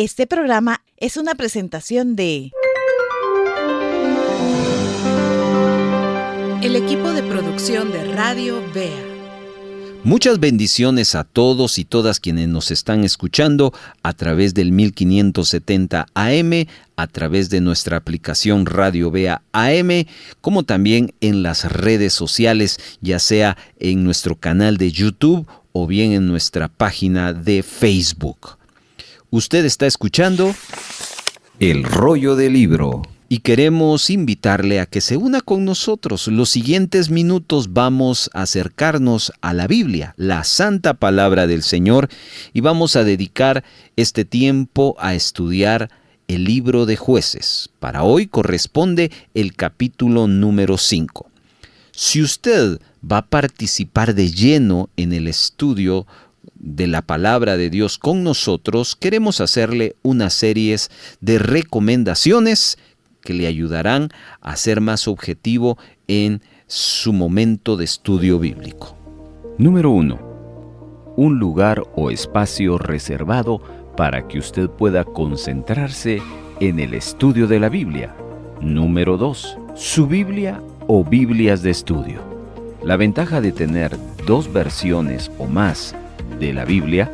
Este programa es una presentación de el equipo de producción de Radio Vea. Muchas bendiciones a todos y todas quienes nos están escuchando a través del 1570 AM, a través de nuestra aplicación Radio Vea AM, como también en las redes sociales, ya sea en nuestro canal de YouTube o bien en nuestra página de Facebook. Usted está escuchando El Rollo del Libro. Y queremos invitarle a que se una con nosotros. Los siguientes minutos vamos a acercarnos a la Biblia, la santa palabra del Señor, y vamos a dedicar este tiempo a estudiar el libro de Jueces. Para hoy corresponde el capítulo número 5. Si usted va a participar de lleno en el estudio de la palabra de Dios con nosotros, queremos hacerle una serie de recomendaciones que le ayudarán a ser más objetivo en su momento de estudio bíblico. Número 1. Un lugar o espacio reservado para que usted pueda concentrarse en el estudio de la Biblia. Número 2. Su Biblia o Biblias de estudio. La ventaja de tener 2 versiones o más de la Biblia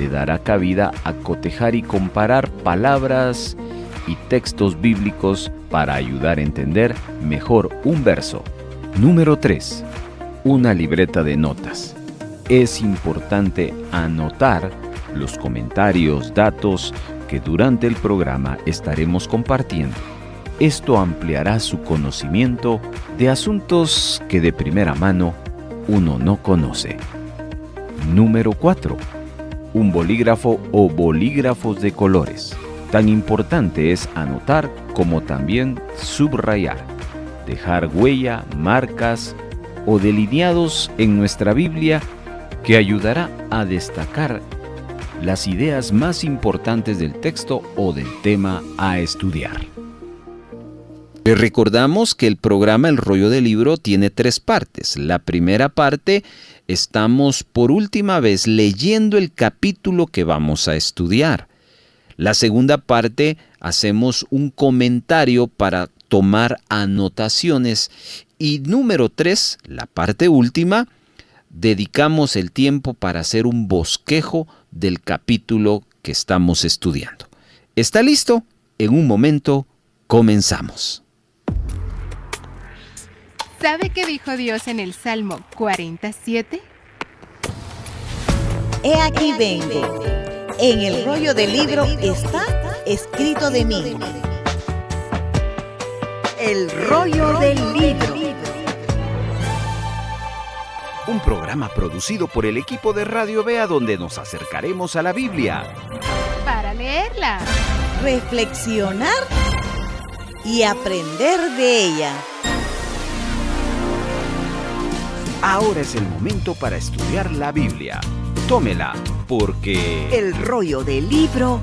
le dará cabida a cotejar y comparar palabras y textos bíblicos para ayudar a entender mejor un verso. Número 3. Una libreta de notas. Es importante anotar los comentarios, datos que durante el programa estaremos compartiendo. Esto ampliará su conocimiento de asuntos que de primera mano uno no conoce. Número 4. Un bolígrafo o bolígrafos de colores. Tan importante es anotar como también subrayar, dejar huella, marcas o delineados en nuestra Biblia que ayudará a destacar las ideas más importantes del texto o del tema a estudiar. Les recordamos que el programa El Rollo del Libro tiene 3 partes. La primera parte, estamos por última vez leyendo el capítulo que vamos a estudiar. La segunda parte, hacemos un comentario para tomar anotaciones. Y número 3, la parte última, dedicamos el tiempo para hacer un bosquejo del capítulo que estamos estudiando. ¿Está listo? En un momento, comenzamos. ¿Sabe qué dijo Dios en el Salmo 47? He aquí vengo. En el rollo del libro está escrito de mí. El rollo del libro. Un programa producido por el equipo de Radio Vea donde nos acercaremos a la Biblia Para leerla, reflexionar y aprender de ella. Ahora es el momento para estudiar la Biblia. Tómela, porque el rollo del libro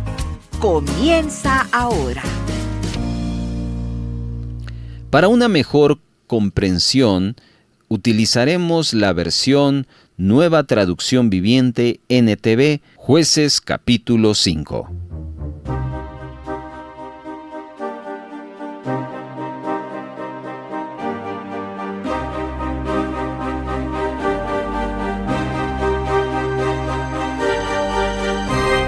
comienza ahora. Para una mejor comprensión, utilizaremos la versión Nueva Traducción Viviente NTV, Jueces capítulo 5.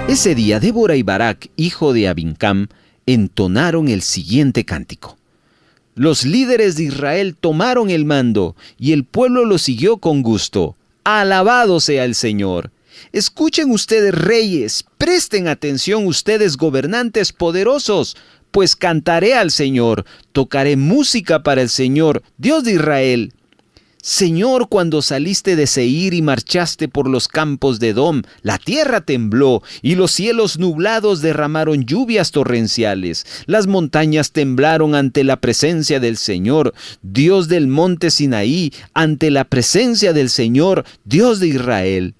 Ese día Débora y Barak, hijo de Abincam, entonaron el siguiente cántico. Los líderes de Israel tomaron el mando y el pueblo lo siguió con gusto. Alabado sea el Señor. Escuchen ustedes, reyes, presten atención ustedes, gobernantes poderosos, pues cantaré al Señor, tocaré música para el Señor, Dios de Israel. Señor, cuando saliste de Seir y marchaste por los campos de Edom, la tierra tembló y los cielos nublados derramaron lluvias torrenciales. Las montañas temblaron ante la presencia del Señor, Dios del monte Sinaí, ante la presencia del Señor, Dios de Israel.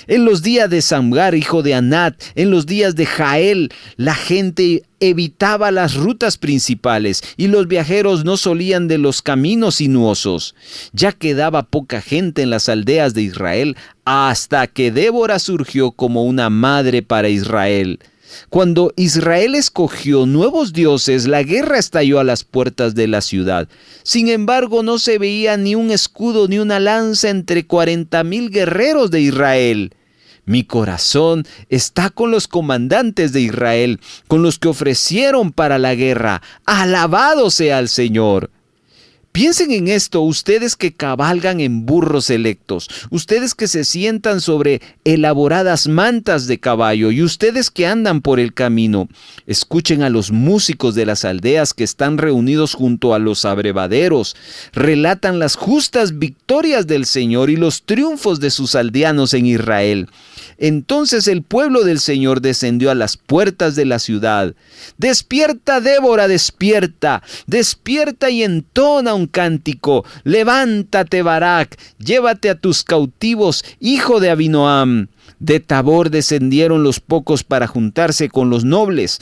En los días de Samgar, hijo de Anat, en los días de Jael, la gente evitaba las rutas principales y los viajeros no solían de los caminos sinuosos. Ya quedaba poca gente en las aldeas de Israel hasta que Débora surgió como una madre para Israel. Cuando Israel escogió nuevos dioses, la guerra estalló a las puertas de la ciudad. Sin embargo, no se veía ni un escudo ni una lanza entre 40,000 guerreros de Israel. Mi corazón está con los comandantes de Israel, con los que ofrecieron para la guerra. ¡Alabado sea el Señor! Piensen en esto, ustedes que cabalgan en burros electos, ustedes que se sientan sobre elaboradas mantas de caballo y ustedes que andan por el camino. Escuchen a los músicos de las aldeas que están reunidos junto a los abrevaderos. Relatan las justas victorias del Señor y los triunfos de sus aldeanos en Israel. Entonces el pueblo del Señor descendió a las puertas de la ciudad. ¡Despierta, Débora, despierta! ¡Despierta y entona un cántico! ¡Levántate, Barak! ¡Llévate a tus cautivos, hijo de Abinoam! De Tabor descendieron los pocos para juntarse con los nobles.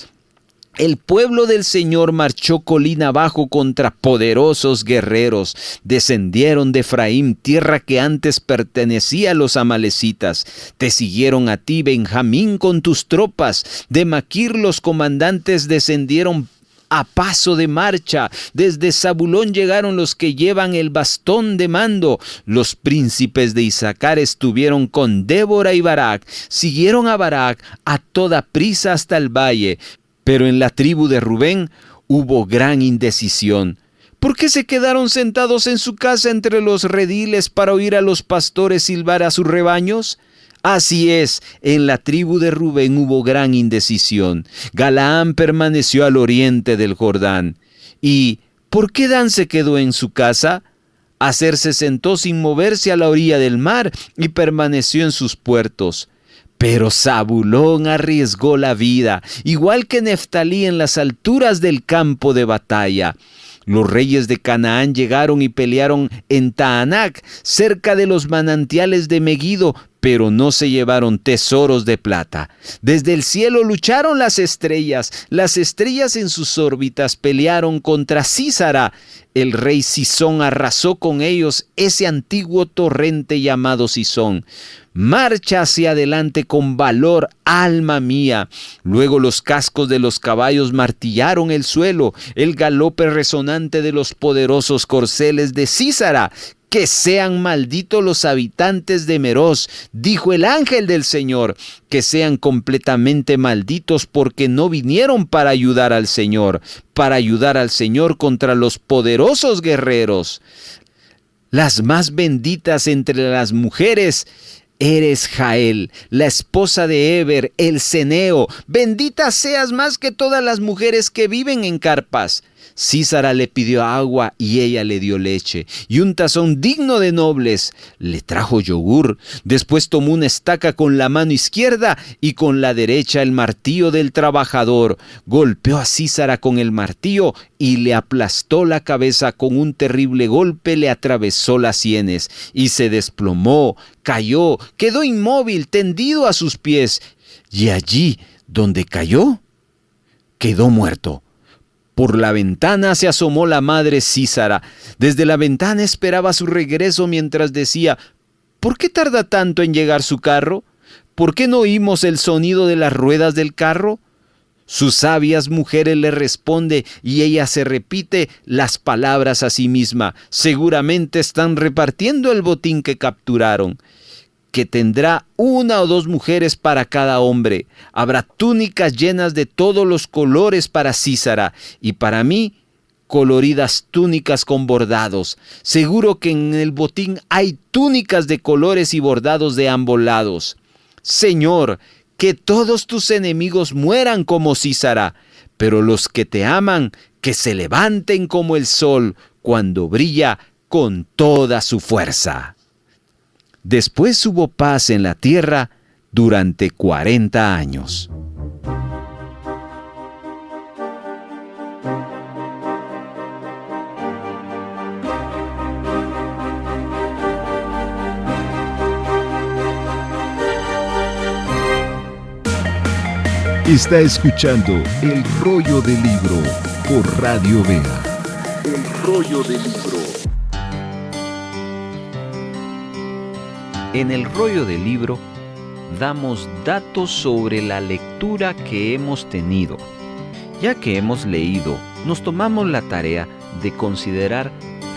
El pueblo del Señor marchó colina abajo contra poderosos guerreros. Descendieron de Efraín, tierra que antes pertenecía a los amalecitas. Te siguieron a ti, Benjamín, con tus tropas. De Maquir los comandantes descendieron a paso de marcha. Desde Zabulón llegaron los que llevan el bastón de mando. Los príncipes de Isaacar estuvieron con Débora y Barak. Siguieron a Barak a toda prisa hasta el valle. Pero en la tribu de Rubén hubo gran indecisión. ¿Por qué se quedaron sentados en su casa entre los rediles para oír a los pastores silbar a sus rebaños? Así es, en la tribu de Rubén hubo gran indecisión. Galaán permaneció al oriente del Jordán. ¿Y por qué Dan se quedó en su casa? Aser se sentó sin moverse a la orilla del mar y permaneció en sus puertos. Pero Zabulón arriesgó la vida, igual que Neftalí en las alturas del campo de batalla. Los reyes de Canaán llegaron y pelearon en Taanac, cerca de los manantiales de Meguido, pero no se llevaron tesoros de plata. Desde el cielo lucharon las estrellas en sus órbitas pelearon contra Sísara. El rey Sisón arrasó con ellos ese antiguo torrente llamado Sisón. Marcha hacia adelante con valor, alma mía. Luego los cascos de los caballos martillaron el suelo, el galope resonante de los poderosos corceles de Sísara. Que sean malditos los habitantes de Meroz, dijo el ángel del Señor, que sean completamente malditos porque no vinieron para ayudar al Señor contra los poderosos guerreros. Las más benditas entre las mujeres eres Jael, la esposa de Eber, el ceneo. Bendita seas más que todas las mujeres que viven en carpas. Sísara le pidió agua y ella le dio leche y un tazón digno de nobles. Le trajo yogur. Después tomó una estaca con la mano izquierda y con la derecha el martillo del trabajador. Golpeó a Sísara con el martillo y le aplastó la cabeza. Con un terrible golpe le atravesó las sienes y se desplomó, cayó, quedó inmóvil, tendido a sus pies. Y allí donde cayó, quedó muerto. Por la ventana se asomó la madre Sísara. Desde la ventana esperaba su regreso mientras decía: ¿por qué tarda tanto en llegar su carro? ¿Por qué no oímos el sonido de las ruedas del carro? Sus sabias mujeres le responde y ella se repite las palabras a sí misma. Seguramente están repartiendo el botín que capturaron. Que tendrá 1 o 2 mujeres para cada hombre. Habrá túnicas llenas de todos los colores para Sísara y para mí coloridas túnicas con bordados. Seguro que en el botín hay túnicas de colores y bordados de ambos lados. Señor, que todos tus enemigos mueran como Sísara, pero los que te aman, que se levanten como el sol cuando brilla con toda su fuerza. Después hubo paz en la tierra durante 40 años. Está escuchando El Rollo del Libro por Radio Vea. El Rollo del Libro. En el rollo del libro damos datos sobre la lectura que hemos tenido. Ya que hemos leído, nos tomamos la tarea de considerar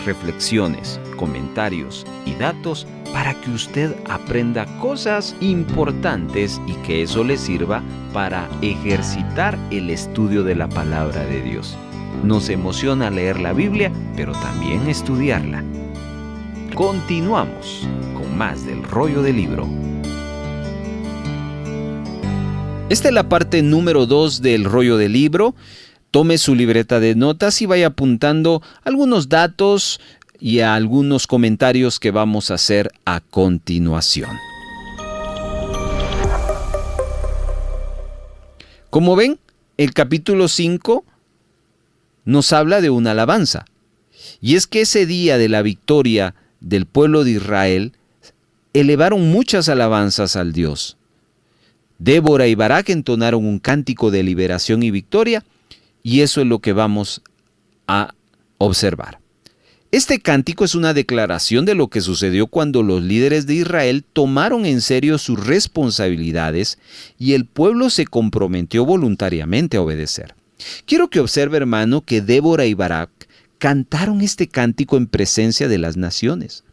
reflexiones, comentarios y datos para que usted aprenda cosas importantes y que eso le sirva para ejercitar el estudio de la palabra de Dios. Nos emociona leer la Biblia, pero también estudiarla. Continuamos con más del rollo del libro. Esta es la parte número 2 del rollo del libro. Tome su libreta de notas y vaya apuntando algunos datos y algunos comentarios que vamos a hacer a continuación. Como ven, el capítulo 5 nos habla de una alabanza. Y es que ese día de la victoria del pueblo de Israel, elevaron muchas alabanzas al Dios. Débora y Barak entonaron un cántico de liberación y victoria, y eso es lo que vamos a observar. Este cántico es una declaración de lo que sucedió cuando los líderes de Israel tomaron en serio sus responsabilidades y el pueblo se comprometió voluntariamente a obedecer. Quiero que observe, hermano, que Débora y Barak cantaron este cántico en presencia de las naciones.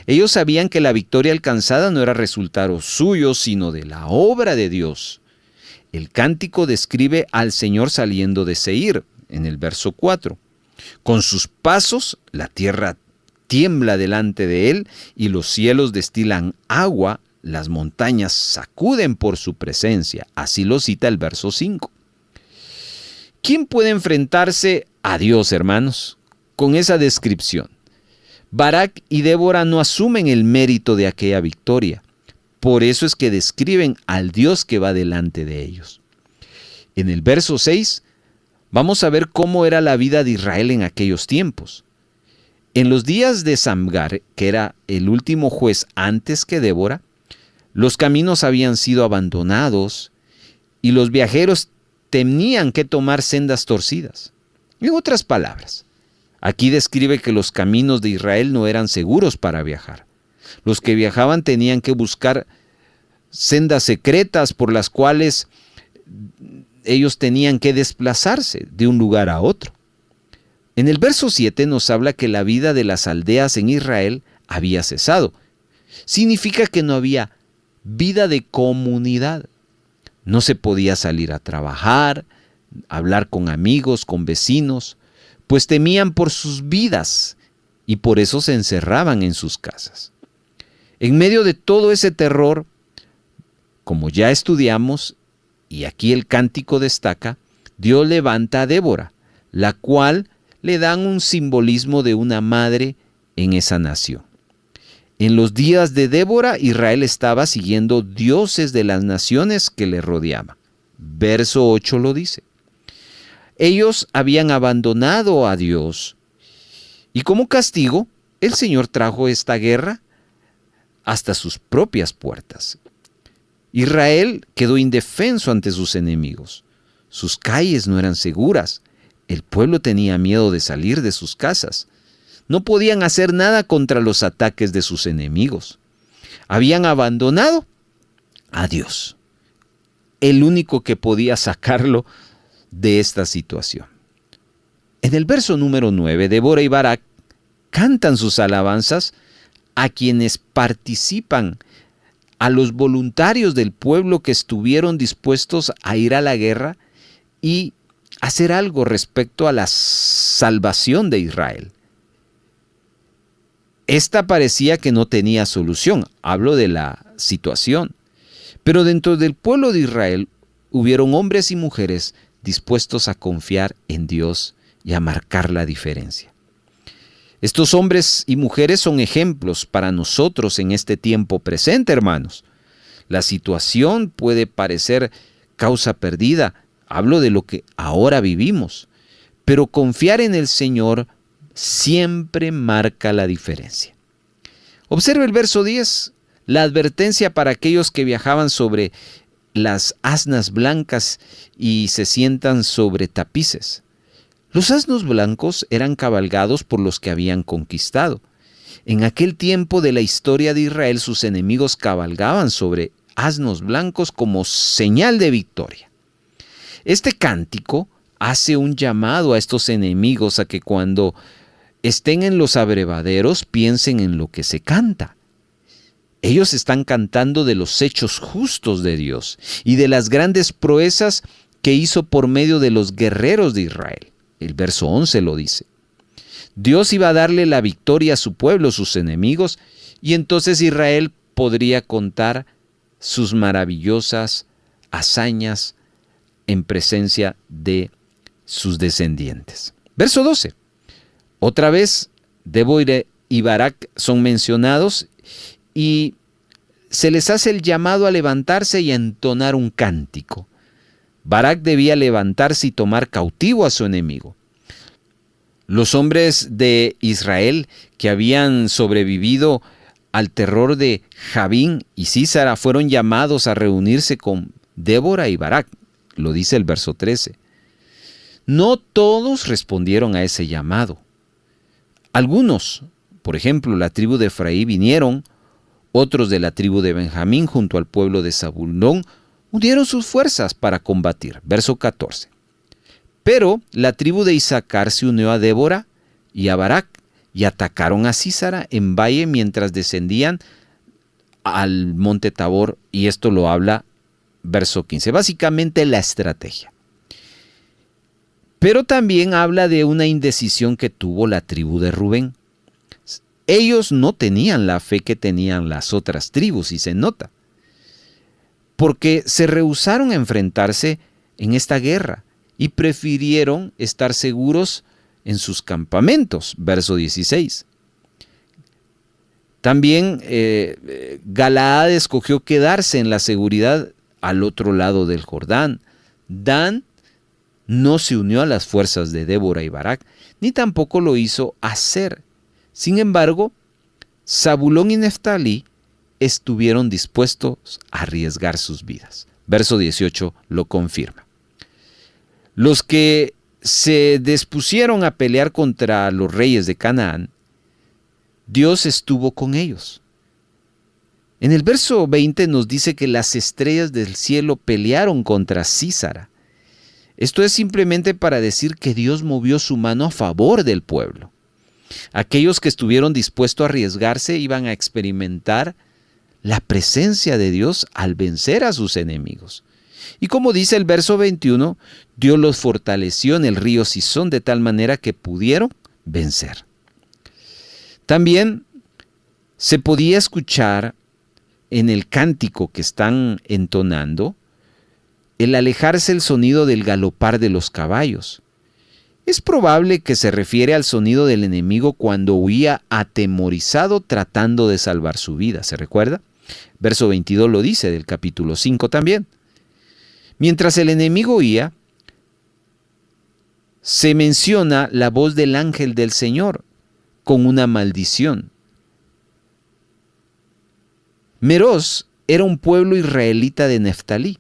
Ellos sabían que la victoria alcanzada no era resultado suyo, sino de la obra de Dios. El cántico describe al Señor saliendo de Seir, en el verso 4. Con sus pasos, la tierra tiembla delante de él y los cielos destilan agua, las montañas sacuden por su presencia. Así lo cita el verso 5. ¿Quién puede enfrentarse a Dios, hermanos, con esa descripción? Barak y Débora no asumen el mérito de aquella victoria. Por eso es que describen al Dios que va delante de ellos. En el verso 6, vamos a ver cómo era la vida de Israel en aquellos tiempos. En los días de Samgar, que era el último juez antes que Débora, los caminos habían sido abandonados y los viajeros tenían que tomar sendas torcidas. En otras palabras, aquí describe que los caminos de Israel no eran seguros para viajar. Los que viajaban tenían que buscar sendas secretas por las cuales ellos tenían que desplazarse de un lugar a otro. En el verso 7 nos habla que la vida de las aldeas en Israel había cesado. Significa que no había vida de comunidad. No se podía salir a trabajar, hablar con amigos, con vecinos, pues temían por sus vidas y por eso se encerraban en sus casas. En medio de todo ese terror, como ya estudiamos, y aquí el cántico destaca, Dios levanta a Débora, la cual le dan un simbolismo de una madre en esa nación. En los días de Débora, Israel estaba siguiendo dioses de las naciones que le rodeaban. Verso 8 lo dice. Ellos habían abandonado a Dios y como castigo, el Señor trajo esta guerra hasta sus propias puertas. Israel quedó indefenso ante sus enemigos. Sus calles no eran seguras. El pueblo tenía miedo de salir de sus casas. No podían hacer nada contra los ataques de sus enemigos. Habían abandonado a Dios, el único que podía sacarlo de esta situación. En el verso número 9, Débora y Barak cantan sus alabanzas a quienes participan, a los voluntarios del pueblo que estuvieron dispuestos a ir a la guerra y hacer algo respecto a la salvación de Israel. Esta parecía que no tenía solución, hablo de la situación, pero dentro del pueblo de Israel hubieron hombres y mujeres dispuestos a confiar en Dios y a marcar la diferencia. Estos hombres y mujeres son ejemplos para nosotros en este tiempo presente, hermanos. La situación puede parecer causa perdida, hablo de lo que ahora vivimos, pero confiar en el Señor siempre marca la diferencia. Observe el verso 10, la advertencia para aquellos que viajaban sobre las asnas blancas y se sientan sobre tapices. Los asnos blancos eran cabalgados por los que habían conquistado. En aquel tiempo de la historia de Israel, sus enemigos cabalgaban sobre asnos blancos como señal de victoria. Este cántico hace un llamado a estos enemigos a que cuando estén en los abrevaderos piensen en lo que se canta. Ellos están cantando de los hechos justos de Dios y de las grandes proezas que hizo por medio de los guerreros de Israel. El verso 11 lo dice. Dios iba a darle la victoria a su pueblo, sus enemigos, y entonces Israel podría contar sus maravillosas hazañas en presencia de sus descendientes. Verso 12. Otra vez, Débora y Barak son mencionados y se les hace el llamado a levantarse y a entonar un cántico. Barak debía levantarse y tomar cautivo a su enemigo. Los hombres de Israel que habían sobrevivido al terror de Jabín y Sísara fueron llamados a reunirse con Débora y Barak, lo dice el verso 13. No todos respondieron a ese llamado. Algunos, por ejemplo, la tribu de Efraín vinieron, otros de la tribu de Benjamín junto al pueblo de Zabulón unieron sus fuerzas para combatir. Verso 14. Pero la tribu de Isaacar se unió a Débora y a Barak y atacaron a Sísara en valle mientras descendían al monte Tabor, y esto lo habla verso 15. Básicamente la estrategia. Pero también habla de una indecisión que tuvo la tribu de Rubén. Ellos no tenían la fe que tenían las otras tribus, y se nota, porque se rehusaron a enfrentarse en esta guerra y prefirieron estar seguros en sus campamentos. Verso 16. También Galaad escogió quedarse en la seguridad al otro lado del Jordán. Dan no se unió a las fuerzas de Débora y Barak, ni tampoco lo hizo Aser. Sin embargo, Zabulón y Neftalí estuvieron dispuestos a arriesgar sus vidas. Verso 18 lo confirma. Los que se dispusieron a pelear contra los reyes de Canaán, Dios estuvo con ellos. En el verso 20 nos dice que las estrellas del cielo pelearon contra Sísara. Esto es simplemente para decir que Dios movió su mano a favor del pueblo. Aquellos que estuvieron dispuestos a arriesgarse iban a experimentar la presencia de Dios al vencer a sus enemigos. Y como dice el verso 21, Dios los fortaleció en el río Sison de tal manera que pudieron vencer. También se podía escuchar en el cántico que están entonando el alejarse el sonido del galopar de los caballos. Es probable que se refiere al sonido del enemigo cuando huía atemorizado tratando de salvar su vida. ¿Se recuerda? Verso 22 lo dice del capítulo 5 también. Mientras el enemigo huía, se menciona la voz del ángel del Señor con una maldición. Meroz era un pueblo israelita de Neftalí.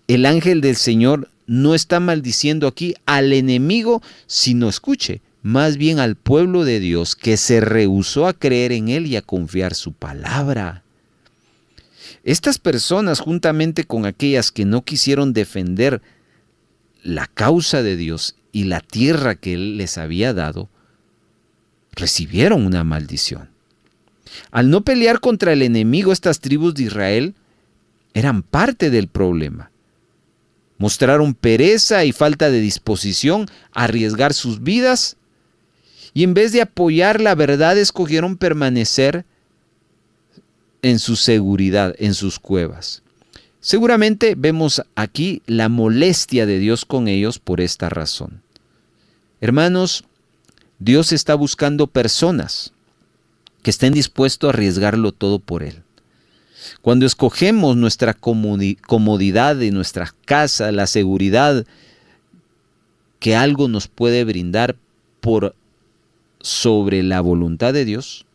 El ángel del Señor no está maldiciendo aquí al enemigo, sino, escuche, más bien al pueblo de Dios que se rehusó a creer en él y a confiar su palabra. Estas personas, juntamente con aquellas que no quisieron defender la causa de Dios y la tierra que él les había dado, recibieron una maldición. Al no pelear contra el enemigo, estas tribus de Israel eran parte del problema. Mostraron pereza y falta de disposición a arriesgar sus vidas y en vez de apoyar la verdad escogieron permanecer en su seguridad, en sus cuevas. Seguramente vemos aquí la molestia de Dios con ellos por esta razón. Hermanos, Dios está buscando personas que estén dispuestos a arriesgarlo todo por Él. Cuando escogemos nuestra comodidad de nuestra casa, la seguridad que algo nos puede brindar por sobre la voluntad de Dios,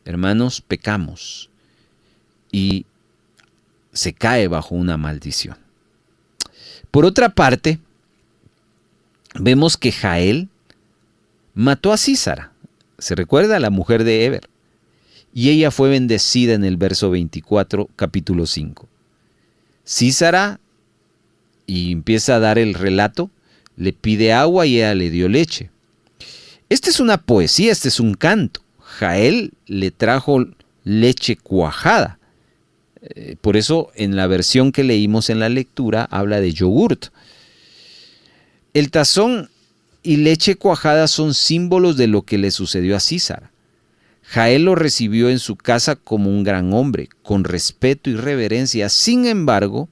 hermanos, pecamos y se cae bajo una maldición. Por otra parte, vemos que Jael mató a Sísara, se recuerda, la mujer de Heber, y ella fue bendecida en el verso 24, capítulo 5. Sísara, y empieza a dar el relato, le pide agua y ella le dio leche. Esta es una poesía, este es un canto. Jael le trajo leche cuajada. Por eso en la versión que leímos en la lectura habla de yogurt. El tazón y leche cuajada son símbolos de lo que le sucedió a Sísara. Jael lo recibió en su casa como un gran hombre, con respeto y reverencia. Sin embargo,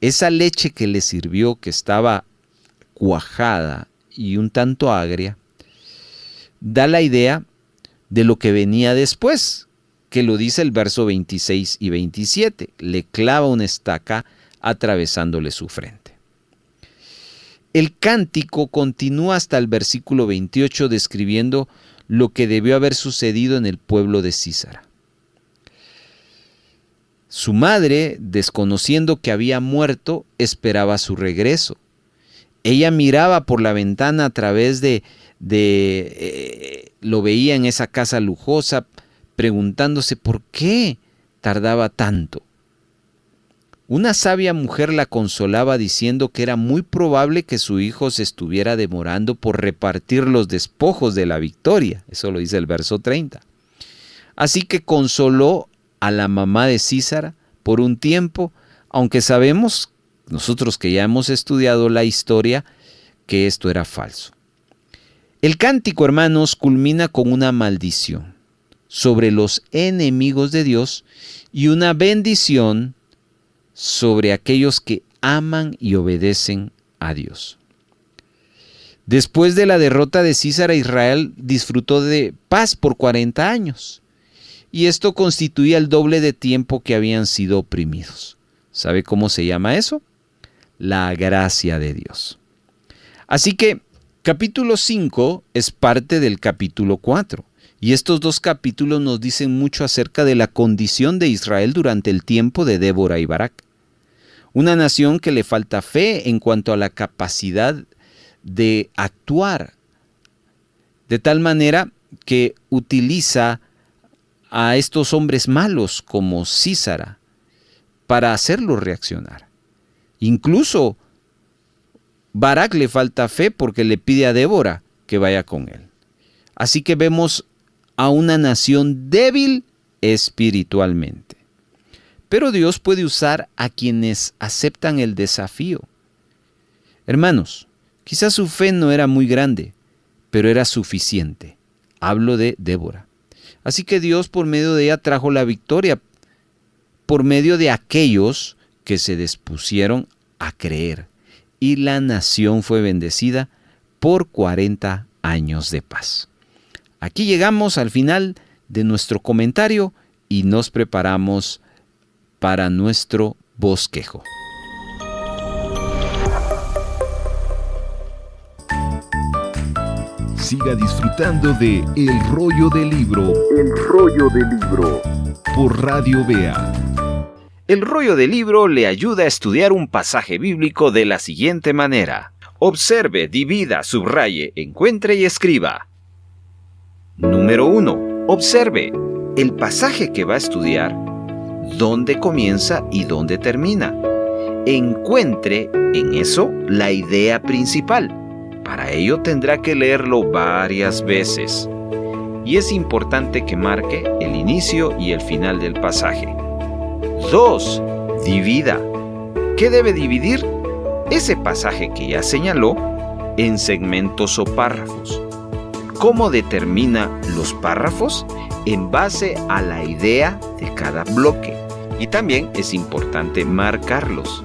esa leche que le sirvió, que estaba cuajada y un tanto agria, da la idea de lo que venía después, que lo dice el verso 26 y 27. Le clava una estaca atravesándole su frente. El cántico continúa hasta el versículo 28 describiendo lo que debió haber sucedido en el pueblo de Sísara. Su madre, desconociendo que había muerto, esperaba su regreso. Ella miraba por la ventana a través lo veía en esa casa lujosa, preguntándose por qué tardaba tanto. Una sabia mujer la consolaba diciendo que era muy probable que su hijo se estuviera demorando por repartir los despojos de la victoria. Eso lo dice el verso 30. Así que consoló a la mamá de Sísara por un tiempo, aunque sabemos, nosotros que ya hemos estudiado la historia, que esto era falso. El cántico, hermanos, culmina con una maldición sobre los enemigos de Dios y una bendición sobre aquellos que aman y obedecen a Dios. Después de la derrota de Sísara, Israel disfrutó de paz por 40 años. Y esto constituía el doble de tiempo que habían sido oprimidos. ¿Sabe cómo se llama eso? La gracia de Dios. Así que capítulo 5 es parte del capítulo 4. Y estos dos capítulos nos dicen mucho acerca de la condición de Israel durante el tiempo de Débora y Barak. Una nación que le falta fe en cuanto a la capacidad de actuar, de tal manera que utiliza a estos hombres malos como Sísara para hacerlos reaccionar. Incluso Barak le falta fe porque le pide a Débora que vaya con él. Así que vemos a una nación débil espiritualmente. Pero Dios puede usar a quienes aceptan el desafío. Hermanos, quizás su fe no era muy grande, pero era suficiente. Hablo de Débora. Así que Dios por medio de ella trajo la victoria, por medio de aquellos que se dispusieron a creer. Y la nación fue bendecida por 40 años de paz. Aquí llegamos al final de nuestro comentario y nos preparamos para nuestro bosquejo. Siga disfrutando de El Rollo del Libro. El Rollo del Libro. Por Radio Vea. El rollo del libro le ayuda a estudiar un pasaje bíblico de la siguiente manera. Observe, divida, subraye, encuentre y escriba. Número 1. Observe el pasaje que va a estudiar, dónde comienza y dónde termina. Encuentre en eso la idea principal. Para ello tendrá que leerlo varias veces. Y es importante que marque el inicio y el final del pasaje. 2. Divida. ¿Qué debe dividir? Ese pasaje que ya señaló en segmentos o párrafos. ¿Cómo determina los párrafos? En base a la idea de cada bloque. Y también es importante marcarlos.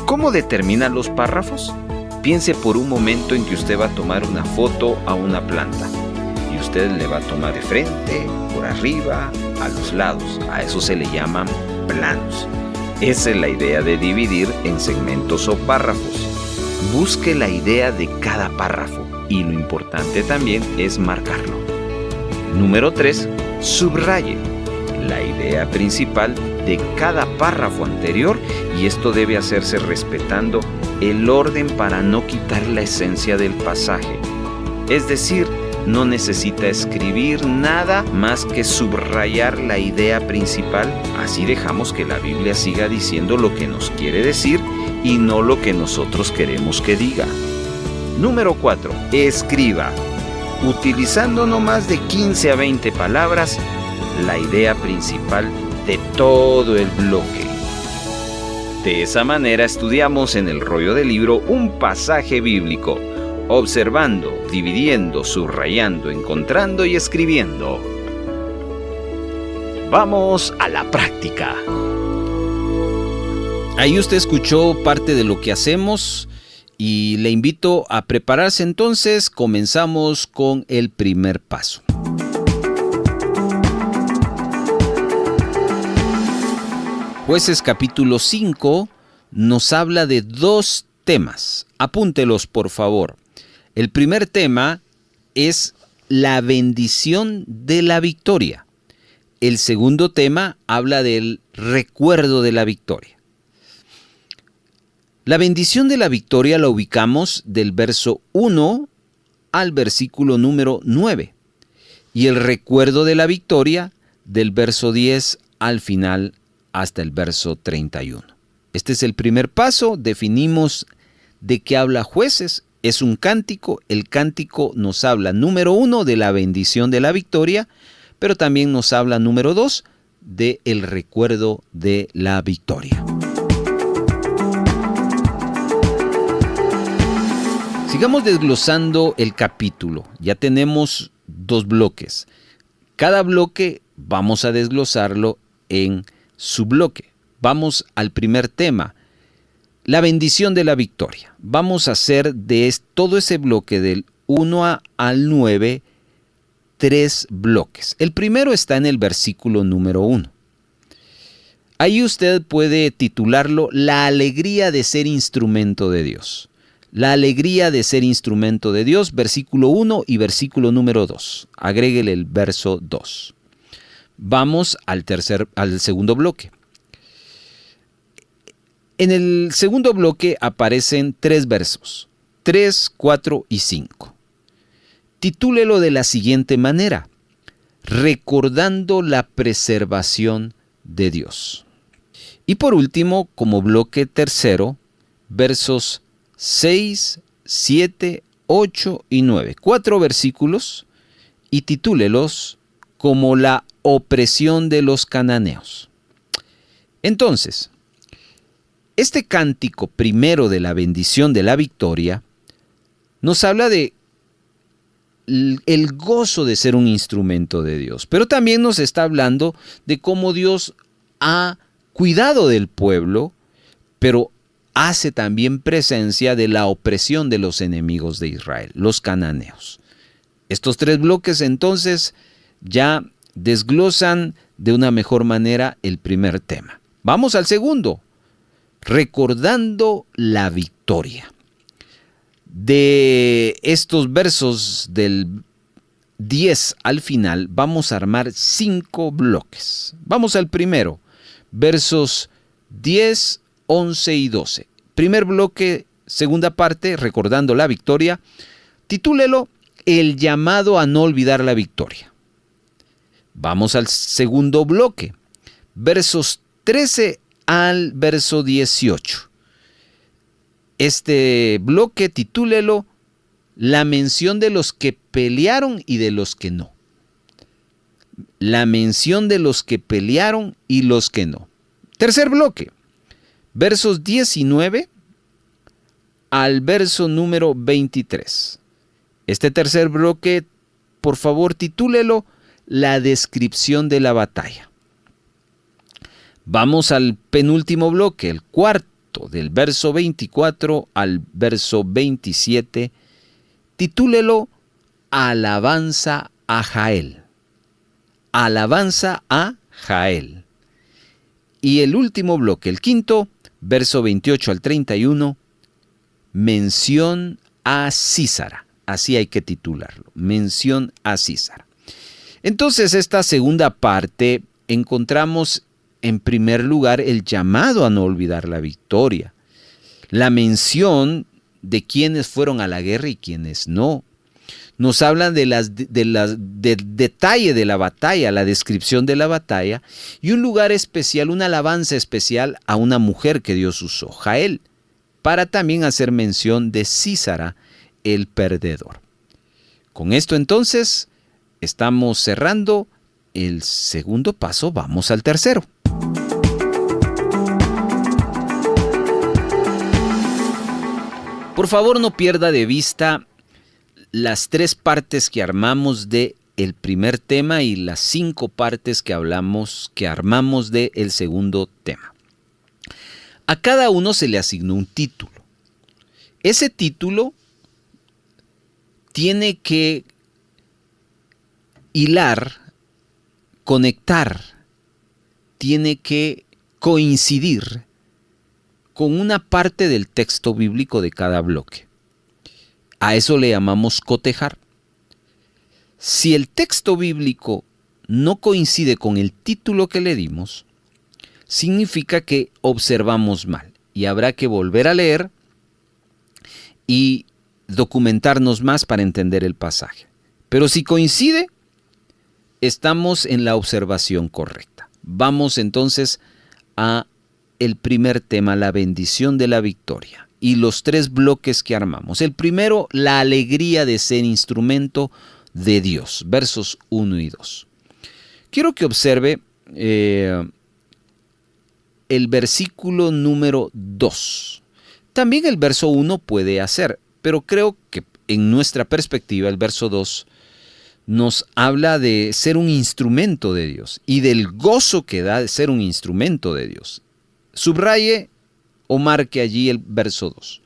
¿Cómo determina los párrafos? Piense por un momento en que usted va a tomar una foto a una planta. Y usted le va a tomar de frente, por arriba, a los lados. A eso se le llaman planos. Esa es la idea de dividir en segmentos o párrafos. Busque la idea de cada párrafo y lo importante también es marcarlo. Número 3. Subraye la idea principal de cada párrafo anterior y esto debe hacerse respetando el orden para no quitar la esencia del pasaje. Es decir, no necesita escribir nada más que subrayar la idea principal. Así dejamos que la Biblia siga diciendo lo que nos quiere decir y no lo que nosotros queremos que diga. Número 4. Escriba, utilizando no más de 15 a 20 palabras, la idea principal de todo el bloque. De esa manera estudiamos en el rollo del libro un pasaje bíblico, observando, dividiendo, subrayando, encontrando y escribiendo. Vamos a la práctica. Ahí usted escuchó parte de lo que hacemos y le invito a prepararse entonces. Comenzamos con el primer paso. Jueces capítulo 5 nos habla de 2 temas. Apúntelos, por favor. El primer tema es la bendición de la victoria. El segundo tema habla del recuerdo de la victoria. La bendición de la victoria la ubicamos del verso 1 al versículo número 9. Y el recuerdo de la victoria del verso 10 al final hasta el verso 31. Este es el primer paso. Definimos de qué habla Jueces. Es un cántico. El cántico nos habla, número 1, de la bendición de la victoria, pero también nos habla, número 2, de el recuerdo de la victoria. Sigamos desglosando el capítulo. Ya tenemos 2 bloques. Cada bloque vamos a desglosarlo en su bloque. Vamos al primer tema, la bendición de la victoria. Vamos a hacer de todo ese bloque del 1 al 9 3 bloques. El primero está en el versículo número 1. Ahí usted puede titularlo La alegría de ser instrumento de Dios. La alegría de ser instrumento de Dios, versículo 1 y versículo número 2. Agréguele el verso 2. Vamos al segundo bloque. En el segundo bloque aparecen 3 versos, 3, 4 y 5. Titúlelo de la siguiente manera: recordando la preservación de Dios. Y por último, como bloque tercero, versos 6, 7, 8 y 9. 4 versículos y titúlelos como la opresión de los cananeos. Entonces, este cántico primero de la bendición de la victoria nos habla de el gozo de ser un instrumento de Dios, pero también nos está hablando de cómo Dios ha cuidado del pueblo, pero hace también presencia de la opresión de los enemigos de Israel, los cananeos. Estos 3 bloques entonces ya desglosan de una mejor manera el primer tema. Vamos al segundo, recordando la victoria. De estos versos del 10 al final vamos a armar 5 bloques. Vamos al primero, versos 10, 11 y 12. Primer bloque, segunda parte, recordando la victoria. Titúlelo El llamado a no olvidar la victoria. Vamos al segundo bloque, versos 13 al verso 18. Este bloque titúlelo La mención de los que pelearon y de los que no. La mención de los que pelearon y los que no. Tercer bloque, versos 19 al verso número 23. Este tercer bloque, por favor, titúlelo La descripción de la batalla. Vamos al penúltimo bloque, el cuarto, del verso 24 al verso 27. Titúlelo Alabanza a Jael. Alabanza a Jael. Y el último bloque, el quinto, verso 28 al 31, Mención a Sísara. Así hay que titularlo, Mención a Sísara. Entonces, esta segunda parte encontramos en primer lugar el llamado a no olvidar la victoria, la mención de quienes fueron a la guerra y quienes no, nos hablan del detalle de la batalla, la descripción de la batalla, y un lugar especial, una alabanza especial a una mujer que Dios usó, Jael, para también hacer mención de Sísara, el perdedor. Con esto entonces estamos cerrando el segundo paso, vamos al tercero. Por favor, no pierda de vista las 3 partes que armamos de el primer tema y las 5 partes que armamos de el segundo tema. A cada uno se le asignó un título. Ese título tiene que hilar, conectar, tiene que coincidir con una parte del texto bíblico de cada bloque. A eso le llamamos cotejar. Si el texto bíblico no coincide con el título que le dimos, significa que observamos mal y habrá que volver a leer y documentarnos más para entender el pasaje. Pero si coincide, estamos en la observación correcta. Vamos entonces a el primer tema, la bendición de la victoria, y los 3 bloques que armamos. El primero, la alegría de ser instrumento de Dios, versos 1 y 2. Quiero que observe el versículo número 2. También el verso 1 puede hacer, pero creo que en nuestra perspectiva el verso 2 nos habla de ser un instrumento de Dios y del gozo que da de ser un instrumento de Dios. Subraye o marque allí el verso 2.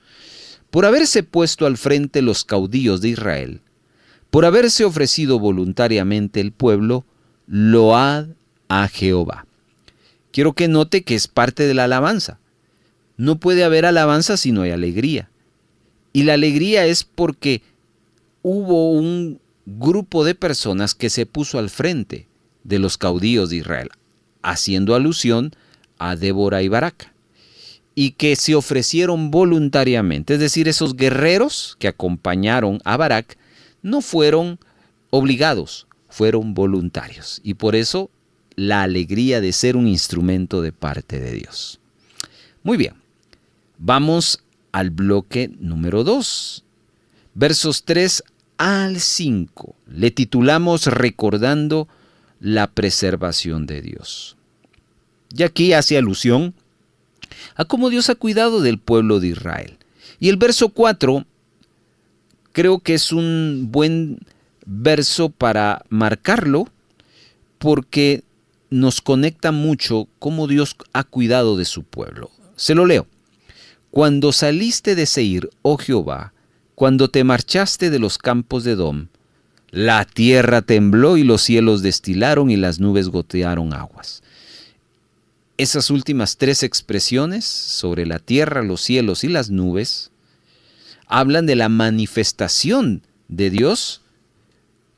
Por haberse puesto al frente los caudillos de Israel, por haberse ofrecido voluntariamente el pueblo, load a Jehová. Quiero que note que es parte de la alabanza. No puede haber alabanza si no hay alegría. Y la alegría es porque hubo un grupo de personas que se puso al frente de los caudillos de Israel, haciendo alusión a Débora y Barak, y que se ofrecieron voluntariamente. Es decir, esos guerreros que acompañaron a Barak no fueron obligados, fueron voluntarios. Y por eso la alegría de ser un instrumento de parte de Dios. Muy bien, vamos al bloque número 2, versos 3 al 5. Le titulamos Recordando la preservación de Dios. Y aquí hace alusión a cómo Dios ha cuidado del pueblo de Israel. Y el verso 4 creo que es un buen verso para marcarlo porque nos conecta mucho cómo Dios ha cuidado de su pueblo. Se lo leo. Cuando saliste de Seir, oh Jehová, cuando te marchaste de los campos de Edom, la tierra tembló y los cielos destilaron y las nubes gotearon aguas. Esas últimas 3 expresiones sobre la tierra, los cielos y las nubes hablan de la manifestación de Dios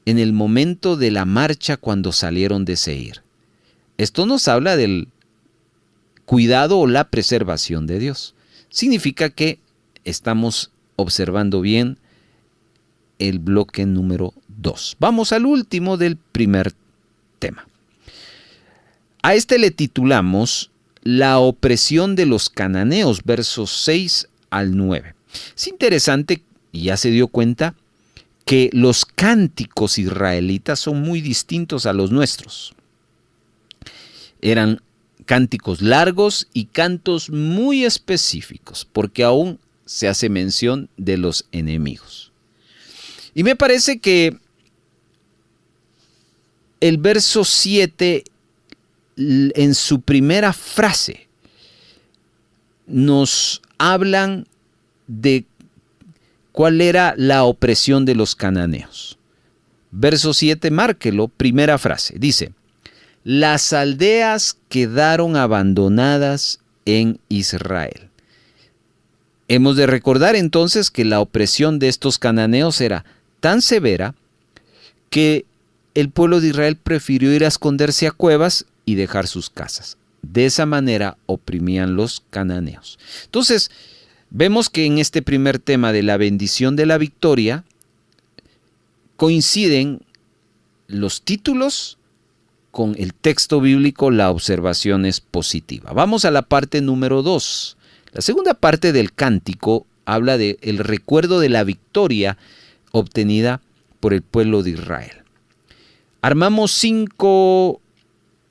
en el momento de la marcha cuando salieron de Seir. Esto nos habla del cuidado o la preservación de Dios. Significa que estamos observando bien el bloque número 2. Vamos al último del primer tema. A este le titulamos La opresión de los cananeos, versos 6 al 9. Es interesante, y ya se dio cuenta, que los cánticos israelitas son muy distintos a los nuestros. Eran cánticos largos y cantos muy específicos, porque aún se hace mención de los enemigos. Y me parece que el verso 7, en su primera frase, nos hablan de cuál era la opresión de los cananeos. Verso 7, márquelo, primera frase, dice: las aldeas quedaron abandonadas en Israel. Hemos de recordar entonces que la opresión de estos cananeos era tan severa que el pueblo de Israel prefirió ir a esconderse a cuevas y dejar sus casas. De esa manera oprimían los cananeos. Entonces, vemos que en este primer tema de la bendición de la victoria, coinciden los títulos con el texto bíblico, la observación es positiva. Vamos a la parte número 2. La segunda parte del cántico habla del recuerdo de la victoria obtenida por el pueblo de Israel. Armamos 5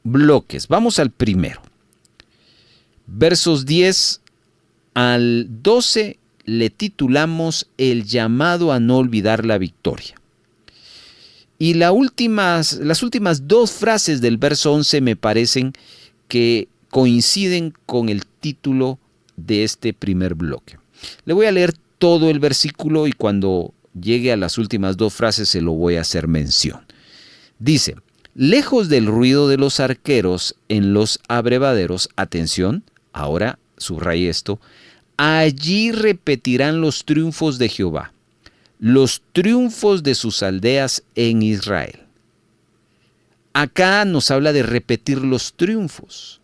bloques. Vamos al primero. Versos 10 al 12 le titulamos El llamado a no olvidar la victoria. Y las últimas 2 frases del verso 11 me parecen que coinciden con el título de este primer bloque. Le voy a leer todo el versículo y cuando llegue a las últimas 2 frases se lo voy a hacer mención. Dice, lejos del ruido de los arqueros en los abrevaderos, atención, ahora subraye esto, allí repetirán los triunfos de Jehová, los triunfos de sus aldeas en Israel. Acá nos habla de repetir los triunfos,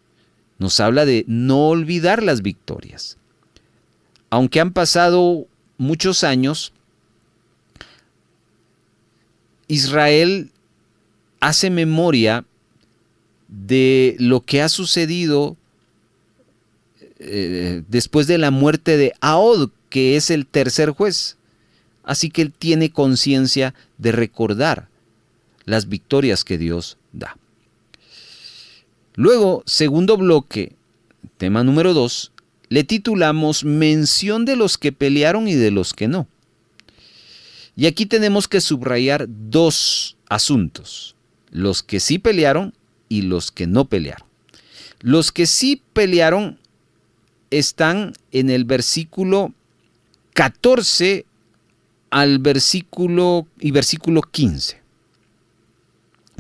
nos habla de no olvidar las victorias. Aunque han pasado muchos años, Israel hace memoria de lo que ha sucedido después de la muerte de Ahod, que es el tercer juez. Así que él tiene conciencia de recordar las victorias que Dios da. Luego, segundo bloque, tema número 2, le titulamos Mención de los que pelearon y de los que no. Y aquí tenemos que subrayar 2 asuntos. Los que sí pelearon y los que no pelearon. Los que sí pelearon están en el versículo 14 al versículo 15.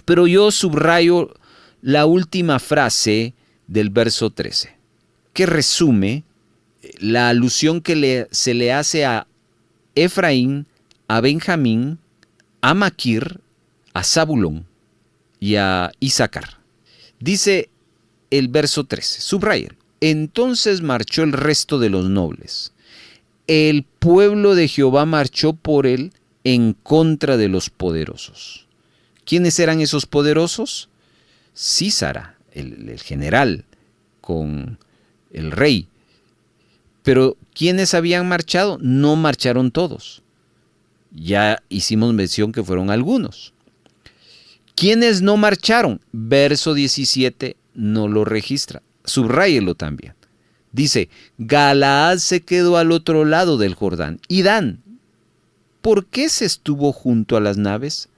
Pero yo subrayo la última frase del verso 13, que resume la alusión que se le hace a Efraín, a Benjamín, a Maquir, a Zabulón y a Isaacar. Dice el verso 13, subraya, entonces marchó el resto de los nobles. El pueblo de Jehová marchó por él en contra de los poderosos. ¿Quiénes eran esos poderosos? Sísara, el general, con el rey. Pero ¿quiénes habían marchado? No marcharon todos. Ya hicimos mención que fueron algunos. ¿Quiénes no marcharon? Verso 17 no lo registra. Subráyelo también. Dice, Galaad se quedó al otro lado del Jordán. Y Dan, ¿por qué se estuvo junto a las naves?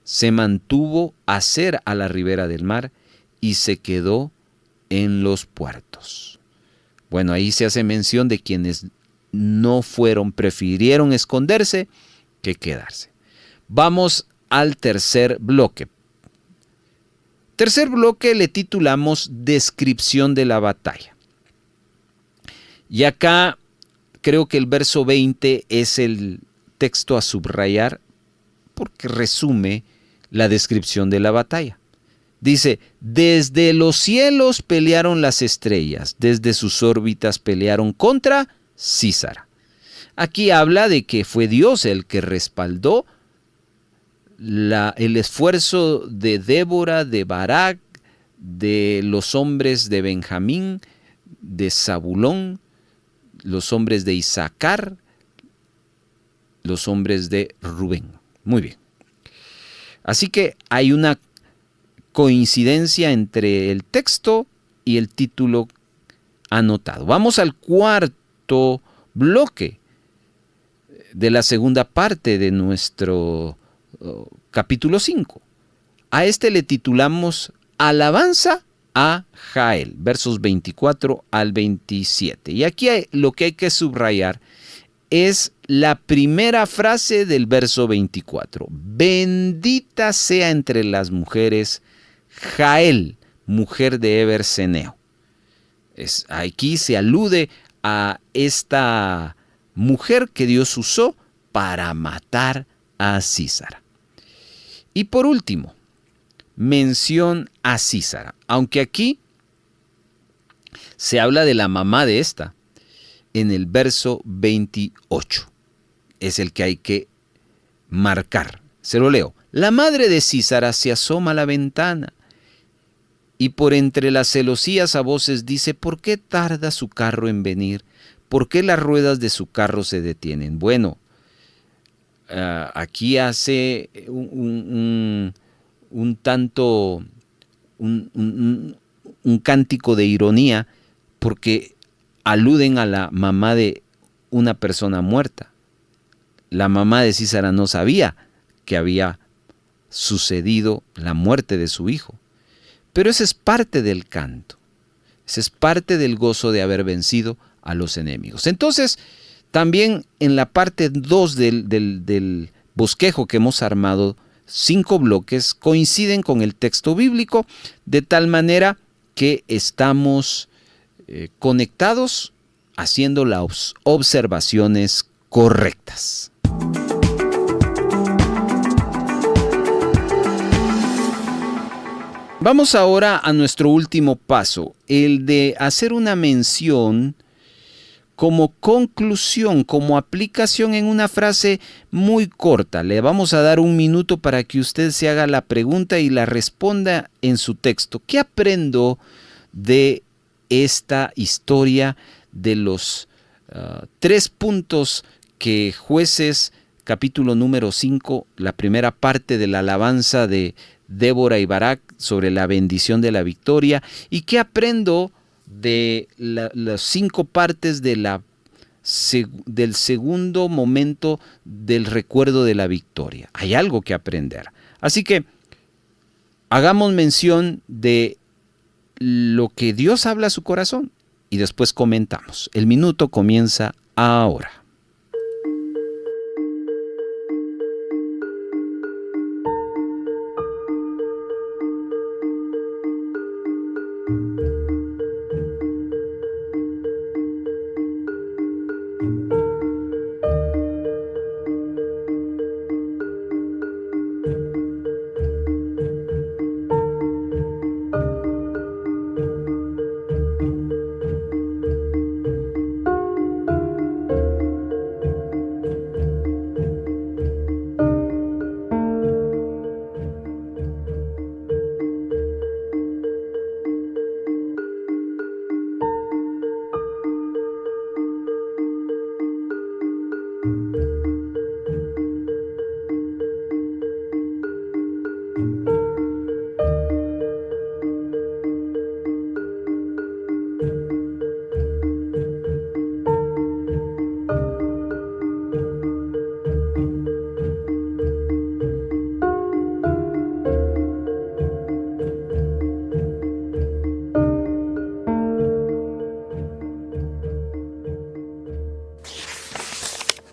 Se mantuvo a ser a la ribera del mar y se quedó en los puertos. Bueno, ahí se hace mención de quienes no fueron, prefirieron esconderse que quedarse. Vamos al tercer bloque. Tercer bloque le titulamos Descripción de la batalla. Y acá creo que el verso 20 es el texto a subrayar porque resume la descripción de la batalla. Dice, desde los cielos pelearon las estrellas, desde sus órbitas pelearon contra Sísara. Aquí habla de que fue Dios el que respaldó el esfuerzo de Débora, de Barak, de los hombres de Benjamín, de Zabulón, los hombres de Isaacar, los hombres de Rubén. Muy bien. Así que hay una coincidencia entre el texto y el título anotado. Vamos al cuarto bloque de la segunda parte de nuestro capítulo 5. A este le titulamos Alabanza a Jael, versos 24 al 27. Y aquí lo que hay que subrayar es la primera frase del verso 24. Bendita sea entre las mujeres Jael, mujer de Eber-Seneo. Aquí se alude a esta mujer que Dios usó para matar a Sísara. Y por último, mención a Sísara, aunque aquí se habla de la mamá de esta, en el verso 28. Es el que hay que marcar. Se lo leo. La madre de Císara se asoma a la ventana y por entre las celosías a voces dice: ¿por qué tarda su carro en venir? ¿Por qué las ruedas de su carro se detienen? Bueno, aquí hace un cántico de ironía, porque aluden a la mamá de una persona muerta. La mamá de Císara no sabía que había sucedido la muerte de su hijo. Pero esa es parte del canto. Esa es parte del gozo de haber vencido a los enemigos. Entonces, también en la parte 2 del bosquejo que hemos armado, 5 bloques coinciden con el texto bíblico, de tal manera que estamos conectados haciendo las observaciones correctas. Vamos ahora a nuestro último paso, el de hacer una mención como conclusión, como aplicación en una frase muy corta. Le vamos a dar 1 minuto para que usted se haga la pregunta y la responda en su texto. ¿Qué aprendo de esta historia, de los 3 puntos que Jueces, capítulo número 5, la primera parte de la alabanza de Débora y Barak sobre la bendición de la victoria? ¿Y qué aprendo de las 5 partes del segundo momento del recuerdo de la victoria? Hay algo que aprender. Así que hagamos mención de lo que Dios habla a su corazón y después comentamos. El minuto comienza ahora.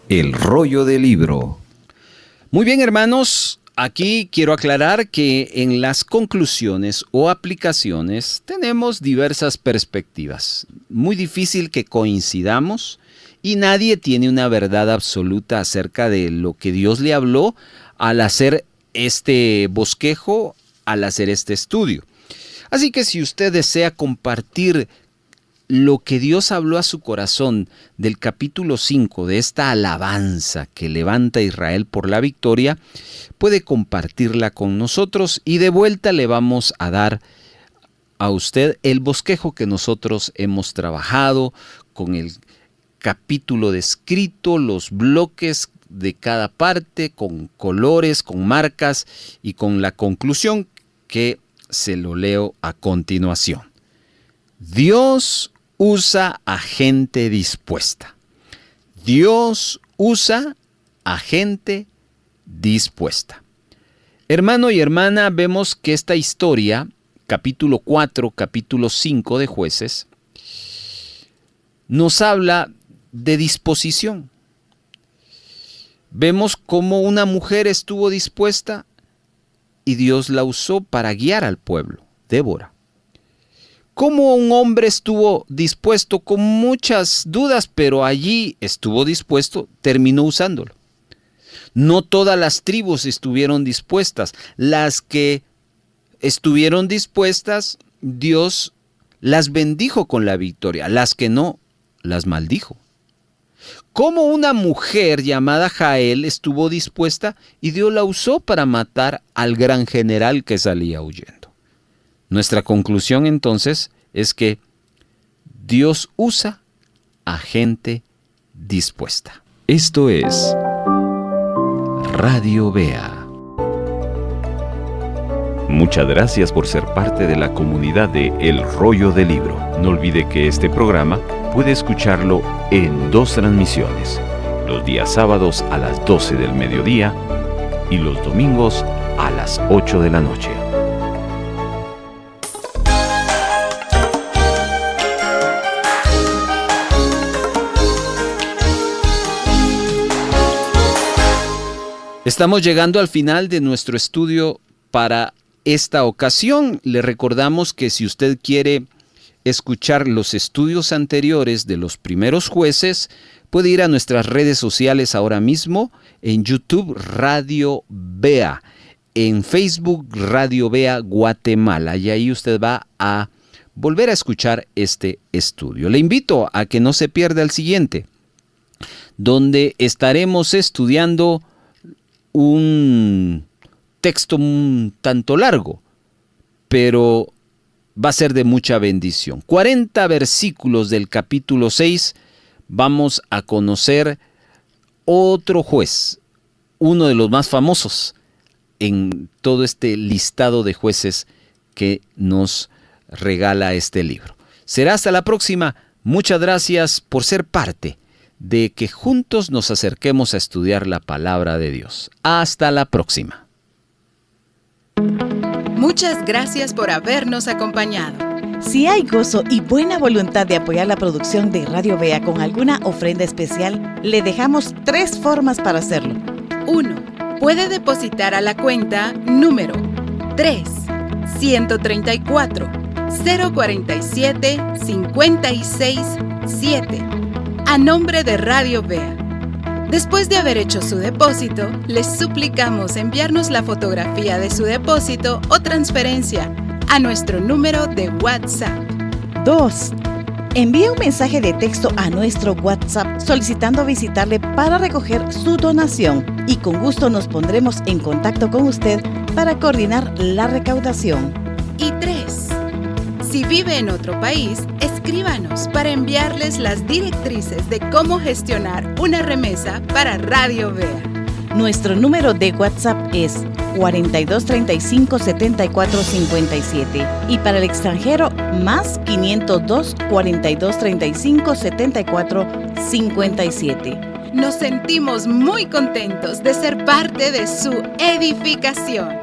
El rollo del libro. Muy bien, hermanos, aquí quiero aclarar que en las conclusiones o aplicaciones tenemos diversas perspectivas. Muy difícil que coincidamos y nadie tiene una verdad absoluta acerca de lo que Dios le habló al hacer este bosquejo, al hacer este estudio. Así que si usted desea compartir lo que Dios habló a su corazón del capítulo 5 de esta alabanza que levanta a Israel por la victoria, puede compartirla con nosotros y de vuelta le vamos a dar a usted el bosquejo que nosotros hemos trabajado con el capítulo descrito, los bloques de cada parte, con colores, con marcas y con la conclusión que se lo leo a continuación. Dios usa a gente dispuesta. Dios usa a gente dispuesta. Hermano y hermana, vemos que esta historia, capítulo 4, capítulo 5 de Jueces, nos habla de disposición. Vemos cómo una mujer estuvo dispuesta y Dios la usó para guiar al pueblo, Débora. Cómo un hombre estuvo dispuesto con muchas dudas, pero allí estuvo dispuesto, terminó usándolo. No todas las tribus estuvieron dispuestas. Las que estuvieron dispuestas, Dios las bendijo con la victoria. Las que no, las maldijo. cómo una mujer llamada Jael estuvo dispuesta y Dios la usó para matar al gran general que salía huyendo. Nuestra conclusión entonces es que Dios usa a gente dispuesta. Esto es Radio Vea. Muchas gracias por ser parte de la comunidad de El Rollo del Libro. No olvide que este programa puede escucharlo en 2 transmisiones, los días sábados a las 12 del mediodía y los domingos a las 8 de la noche. Estamos llegando al final de nuestro estudio para esta ocasión. Le recordamos que si usted quiere escuchar los estudios anteriores de los primeros jueces, puede ir a nuestras redes sociales ahora mismo, en YouTube Radio Vea, en Facebook Radio Vea Guatemala, y ahí usted va a volver a escuchar este estudio. Le invito a que no se pierda el siguiente, donde estaremos estudiando un texto un tanto largo, pero va a ser de mucha bendición. 40 versículos del capítulo 6, vamos a conocer otro juez, uno de los más famosos en todo este listado de jueces que nos regala este libro. Será hasta la próxima. Muchas gracias por ser parte de que juntos nos acerquemos a estudiar la palabra de Dios. Hasta la próxima. Muchas gracias por habernos acompañado. Si hay gozo y buena voluntad de apoyar la producción de Radio Vea con alguna ofrenda especial, le dejamos 3 formas para hacerlo. 1. Puede depositar a la cuenta número 3-134-047-56-7 a nombre de Radio Vea. Después de haber hecho su depósito, les suplicamos enviarnos la fotografía de su depósito o transferencia a nuestro número de WhatsApp. 2. Envíe un mensaje de texto a nuestro WhatsApp solicitando visitarle para recoger su donación y con gusto nos pondremos en contacto con usted para coordinar la recaudación. Y 3. Si vive en otro país, escríbanos para enviarles las directrices de cómo gestionar una remesa para Radio Vea. Nuestro número de WhatsApp es 4235 7457 y para el extranjero más 502 4235 7457. Nos sentimos muy contentos de ser parte de su edificación.